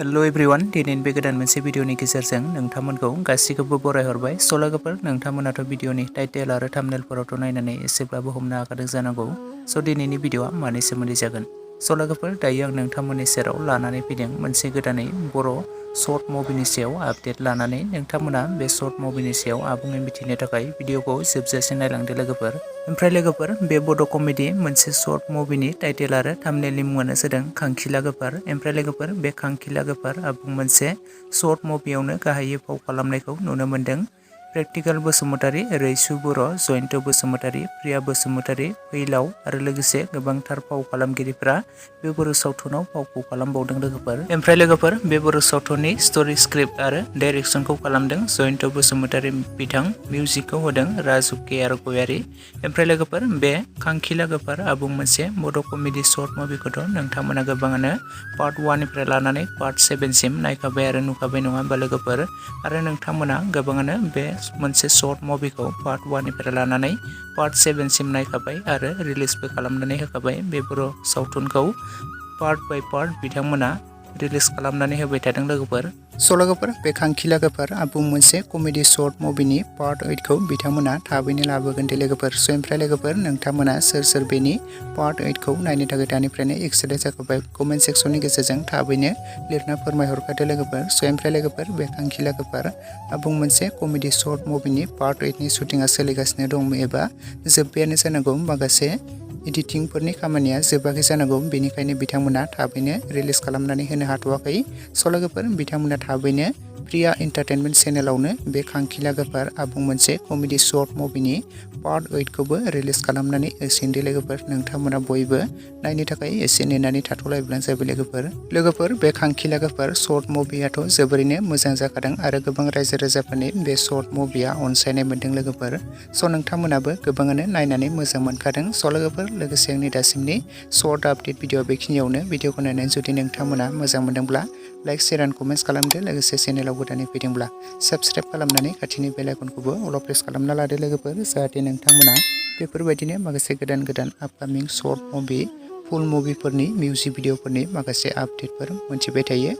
Hello everyone दिनैनि बे गोदान मोनसे भिडिअनि गेजेरजों नोंथांमोनखौ गासिखौबो बरायहरबाय लोगोफोर नोंथांमोनाथ' भिडिअनि टाइटेल आरो थाम्बनेलफोरावथ' नायनानै एसेब्लाबो हमनो हाखादों जानांगौ दिनैनि भिडिअआ मानि सोमोन्दै जागोन लोगोफोर दायो आं नोंथांमोननि सेराव लानानै फैदों मोनसे गोदानै बर' शर्ट मुभिनि सायाव आपडेट लानानै नोंथांमोना बे शर्ट मुभिनि सायाव आबुङै मिथिनो थाखाय भिडिअखौ जोबजासिम नायलांदो लोगोफोर ओमफ्राय लोगोफोर बे बड' कमेडि मोनसे शर्ट मुभिनि टाइटेल आरो थाम्बनेलनि मुङानो जादों खांखिला गोफार ओमफ्राय लोगोफोर बे खांखिला गोफार आबुं मोनसे शर्ट मुभियावनो गाहायै फाव खालामनायखौ नुनो मोन्दों प्रेक्टिकल बसुमतारी, रैसु बर', जयन्त बसुमतारी, प्रिया बसुमतारी, फैलाव आरो लोगोसे गोबांथार फाव खालामगिरिफ्रा बे बर' सावथुनाव फावखौ खालामबावदों लोगोफोर ओमफ्राय लोगोफोर बे बर' सावथुननि स्ट'रि स्क्रिप्ट आरो डाइरेक्सनखौ खालामदों जयन्त बसुमतारी बिथां मिउजिकखौ होदों राजु KHANKKHILA गयारि ओमफ्राय लोगोफोर बे खांखिला गोफार आबुं मोनसे बड' कमेडि शर्ट मुभिखौथ' नोंथांमोना गोबाङानो पार्ट 1 निफ्राय लानानै पार्ट 7 सिम नायखाबाय आरो नुखाबाय नङा होमबा लोगोफोर आरो नोंथांमोना गोबाङानो बे मोनसे शर्ट मुभिखौ पार्ट 1 निफ्राय लानानै पार्ट 7 सिम नायखाबाय आरो रिलिजबो खालामनानै होखाबाय बे बर' सावथुनखौ पार्ट बाय पार्ट बिथांमोना रिलिज खालामनानै होबाय थादों लोगोफोर लोगोफोर बे खांखिला गोफार आबुं मोनसे कमेडि शर्ट मुभिनि पार्ट 8 खौ बिथांमोना थाबैनो लाबोगोन दे लोगोफोर ओमफ्राय लोगोफोर नोंथांमोना सोर बेनि पार्ट 8 खौ नायनो थाखाय दानिफ्रायनो एक्साइटेड जाखाबाय कमेन्ट सेक्सननि गेजेरजों थाबैनो लिरना फोरमायहरखादो लोगोफोर ओमफ्राय लोगोफोर बे खांखिला गोफार आबुं मोनसे कमेडि शर्ट मुभिनि पार्ट 8 नि शुटिंआ सोलिगासिनो दं एबा जोब्बायानो जानांगौ माखासे एडिटिंफोरनि खामानिया जोबाखै जानांगौ बेनिखायनो बिथांमोना थाबैनो रिलिज खालामनानै होनो हाथ'वाखै लोगोफोर बिथांमोना थाबैनो प्रिया एन्टारटेनमेन्ट चेनेलावनो बे खांखिला गोफार आबुं मोनसे कमेडि शर्ट मुभिनि पार्ट 8 खौबो रिलिज खालामनानै होसिगोन दे लोगोफोर नोंथांमोना बयबो नायनो थाखाय एसे नेनानै थाथ'लायब्लानो जाबाय लोगोफोर बे खांखिला गोफार शर्ट मुभियाथ' जोबोरैनो मोजां जाखादों आरो गोबां रायजो राजाफोरनि बे शर्ट मुभिया अनसायनाय मोन्दों लोगोफोर नोंथांमोनाबो गोबाङानो नायनानै मोजां मोनखादों लोगोफोर लोगोसे आंनि दासिमनि शर्ट आपडेट भिडिअ बेखिनियावनो भिडिअखौ नायनानै जुदि नोंथांमोना मोजां मोनदोंब्ला लाइक शेयार एन्ड कमेन्ट्स खालामदो लोगोसे चेनेलाव गोदानै फैदोंब्ला साबस्क्राइब खालामनानै खाथिनि बेल आइकनखौबो अल प्रेस खालामना लादो लोगोफोर जाहाथे नोंथांमोना बेफोरबायदिनो माखासे गोदान आपकामिं शर्ट मुभि फुल मुभिफोरनि मिउजिक भिडिअफोरनि माखासे आपडेटफोर मोनथिबाय थायो।